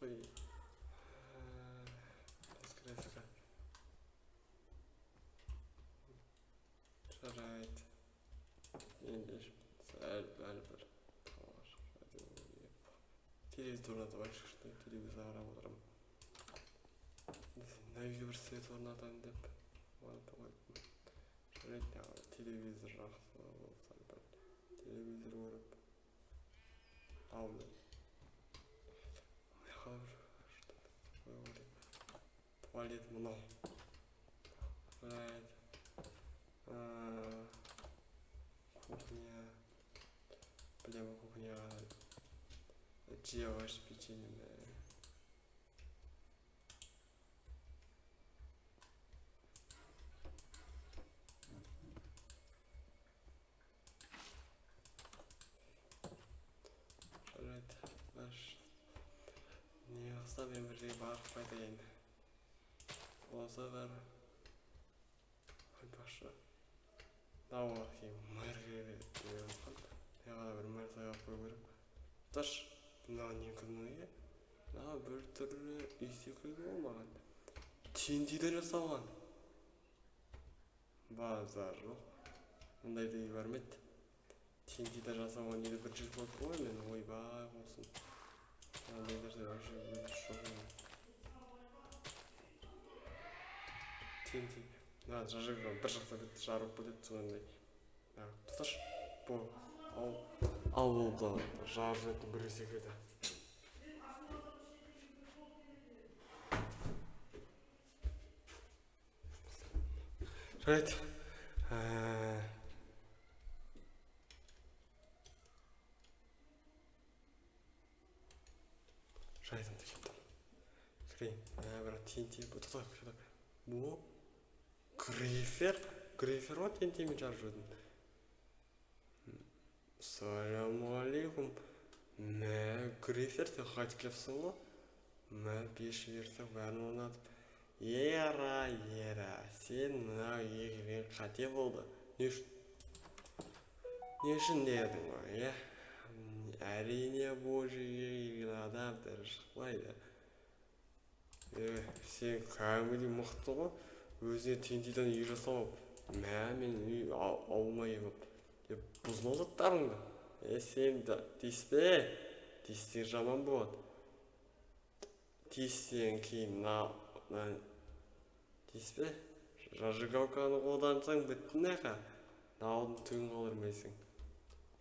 Қой. Скресігі. Жарайды. Енді сәл бір тауар. Телевизорына да башқышты. Телевизор қарап отырамын. Навиге бір свет орнатайын деп. Жарайды, телевизор жақсы болса бір. Телевизор көріп. Алды. Туалет мынау. Жарайды. Кухня. Прямо кухня. Делаешь печенье. Жарайды. Не қылса мен бір жерге барып қайтайын. Болса бір. Айтпақшы. Дауға кейін мэр керек деген қан. Яғада бір мэр таяқ қой керек. Таш. Мынаған не күніне? Бір түрлі үй секілді болмаған. Тентиді жасалған. Базар жоқ. Мұндайды үй бармайды. Тентиді жасалған еді бір жыл болды ғой мен. Ойбай болсын. Андайдырды вообще өтіш жоқ еді. Тенти. Жажығын бір жақта бетті жарып бөлетті сондай. Тұташ. Бұл. Ауылда жаржетін бір секілді. Жарайды. Жарайды, кеттім. Кірейін. Бірақ тенте бұтыдай. Бұл грейфер. Грейфер ма тентемен жарып жүрдім. Ассалаумағалейкум. Мә, грейфер сен қайтып кепсің ғой? Мә, 5 версек бәрін орнатып. Ера, сен мына егілген қате болды. Не үшін дедің ғой, әрине бұл жерге егілген адам дәрі шықпайды. Сен кәдімгідей мықты ғой, өзіне тентиден үй жасап, мә, мен үй алмай еп, деп бұзын озаттарыңды. Сен тиіспе, тиіссең жаман болады. Тиіссең кейін тиіспе, жажығалқаны қолдансаң біттін әқа, наудың түгін қалырмайсың.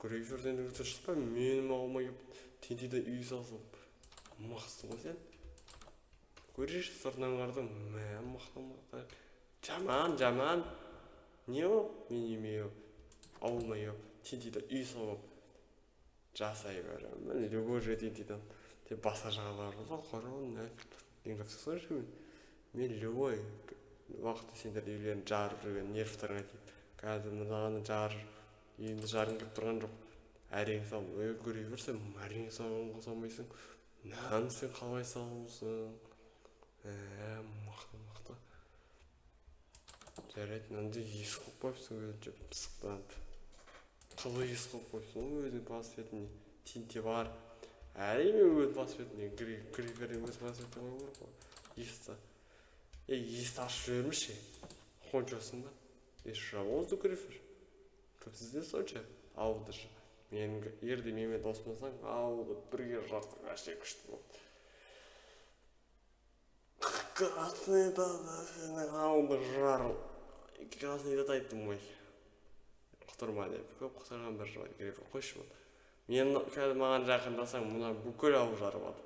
Грейферден үгіті шықпа, менің алмай еп, тентиді үй сасып. Мақсың ғой сен? Көреш, сыртынан қардың, мә, мақта. Жаман. Не ол? Мен емей еп, алмай еп, тентиді үй сасып. Жасай бәрі. Мен любой же тентиден. Деп баса жағалары да қарауын әп. Мен любой уақытта сендер үйлерін жарып жүрген нервтарыңа тиіп. Қазір мұнағаны енді жарың кеп тұрған жоқ. Әрең сал, көрей берсен, әрең салған қосамайсың. Нән сен қалай салғысың? Мақта. Жарайды, нәнде ес қоп қойыпсың өзінше пысықтанып. Қызы ес қоп қойыпсың өзің бас бетіне. Тинте бар. Әрине өз бас бетіне грейферден өз бас бетіне қой көріп қой. Есті. Есті ашып жүрміші. Қоншасың ба? Жауызды грейфер. Көп сізде сонша. Ауылды жа. Ерде менімен досмасаң, ауылды бірге жартық әше күшті болды. Красный дада, сені ауылды жарыл. Красный дада айттым ғой. Құтырма деп. Көп құтырған бір жауай грейфер қойшы болды. Мен кәді маған жақындасаң, мұна бүкіл ауыл жарып ады.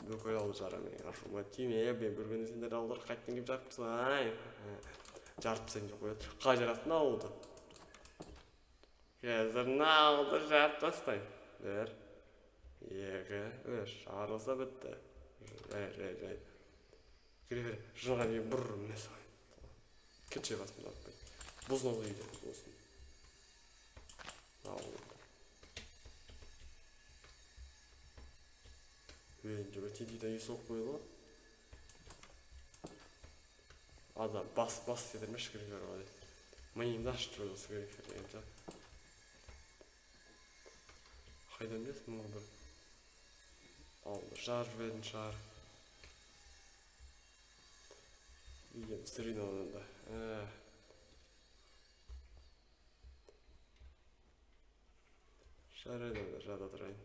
Бүкіл ауыл жарып менің ашуыма тиме, мен бір күні сендер ауылдар қайттың кеп жарыпсың, жарыпсың деп қойды. Қай жарасын ауылды? Қазір ауылды жарып тастайын. 1, 2, 3, жарылса бітті. Жай. Грейфер, жыға мен бұр мәс қайын. Кетше басымды атпай. Бұзын олы үйден болсын. Ауылды. Önce böyle tediden soğuk koyuyor. Adam bas yedirmiş gerekiyor öyle. Mayın daştırılması gerekiyor önce. Haydan ne mi oldu? Жарып едім шығар. Үйден түсірейін одан да. Жарайды, жата тұрайын.